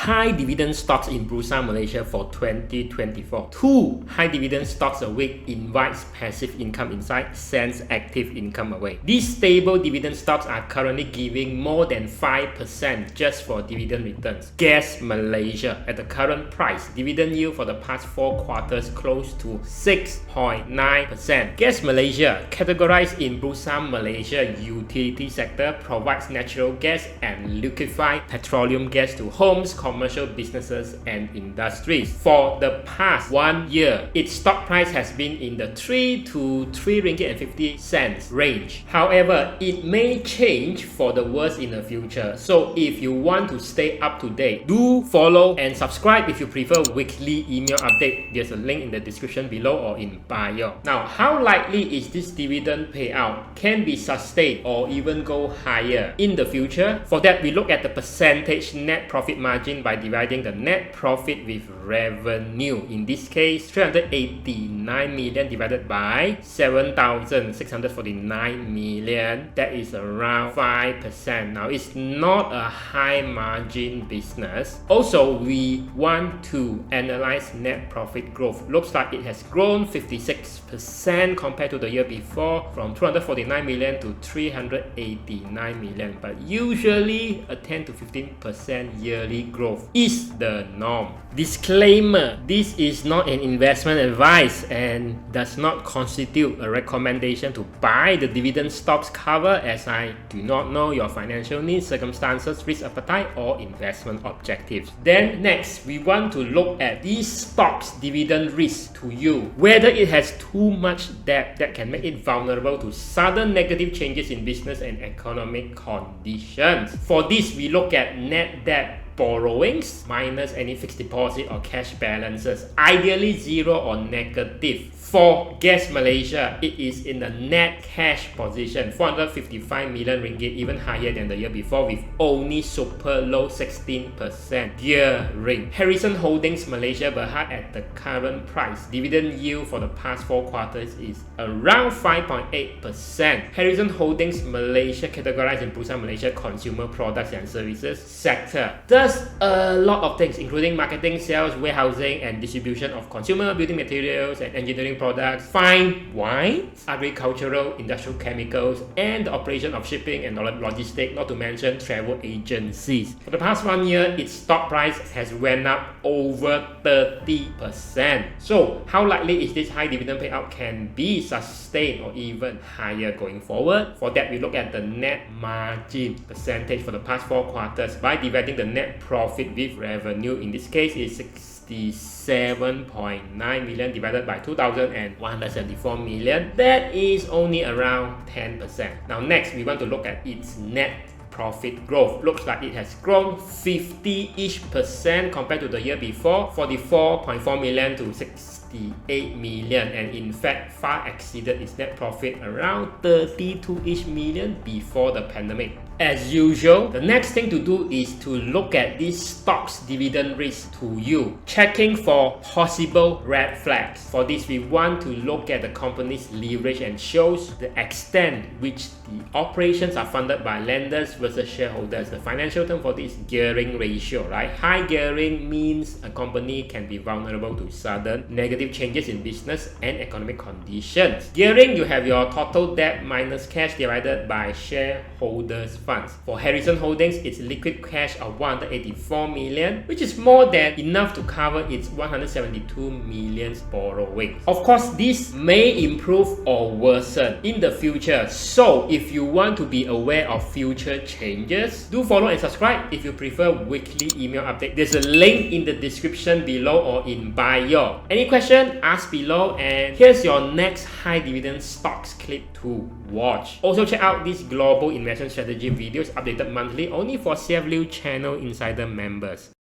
high dividend stocks in Bursa Malaysia for 2024. 2 high dividend stocks a week invites passive income inside, sends active income away. These stable dividend stocks are currently giving more than 5% just for dividend returns. Gas Malaysia, at the current price, dividend yield for the past 4 quarters close to 6.9%. Gas Malaysia, categorized in Bursa Malaysia Utility sector, provides natural gas and liquefied petroleum gas to homes, commercial businesses and industries. For the past 1 year, its stock price has been in the 3 to 3 ringgit and 50 cents range. However, it may change for the worse in the future. So if you want to stay up to date, do follow and subscribe if you prefer weekly email update. There's a link in the description below or in bio. Now, how likely is this dividend payout can be sustained or even go higher in the future? For that, we look at the percentage net profit margin by dividing the net profit with revenue. In this case, 389 million divided by 7,649 million. That is around 5%. Now, it's not a high margin business. Also, we want to analyze net profit growth. Looks like it has grown 56% compared to the year before, from 249 million to 389 million. But usually, a 10 to 15% yearly growth is the norm. Disclaimer: this is not an investment advice and does not constitute a recommendation to buy the dividend stocks cover, as I do not know your financial needs, circumstances, risk appetite or investment objectives. Then next, we want to look at these stocks dividend risk to you, whether it has too much debt that can make it vulnerable to sudden negative changes in business and economic conditions. For this, we look at net debt borrowings minus any fixed deposit or cash balances, ideally zero or negative. For Gas Malaysia, it is in the net cash position, 455 million ringgit, even higher than the year before, with only super low 16% gearing. Harrison Holdings Malaysia Berhad, at the current price, dividend yield for the past 4 quarters is around 5.8%. Harrison Holdings Malaysia, categorized in Bursa Malaysia Consumer Products and Services sector, does a lot of things, including marketing, sales, warehousing and distribution of consumer building materials and engineering products, fine wine, agricultural, industrial chemicals, and the operation of shipping and logistics, not to mention travel agencies. For the past 1 year, its stock price has went up over 30%. So, how likely is this high dividend payout can be sustained or even higher going forward? For that, we look at the net margin percentage for the past 4 quarters by dividing the net profit with revenue. In this case, is 67.9 million divided by 2,174 million. That is only around 10%. Now next, we want to look at its net profit growth. Looks like it has grown 50-ish% compared to the year before, 44.4 million to 68 million, and in fact far exceeded its net profit around 32-ish million before the pandemic. As usual, the next thing to do is to look at these stocks dividend risk to you, checking for possible red flags. For this, we want to look at the company's leverage and shows the extent which the operations are funded by lenders versus shareholders. The financial term for this gearing ratio, right? High gearing means a company can be vulnerable to sudden negative changes in business and economic conditions. Gearing, you have your total debt minus cash divided by shareholders' funds. For Harrison Holdings, its liquid cash of 184 million, which is more than enough to cover its 172 million borrowing. Of course, this may improve or worsen in the future. So, if you want to be aware of future changes, do follow and subscribe if you prefer weekly email update. There's a link in the description below or in bio. Any question? Ask below, and here's your next high dividend stocks clip to watch. Also, check out these global investment strategy videos updated monthly only for CF Liu channel insider members.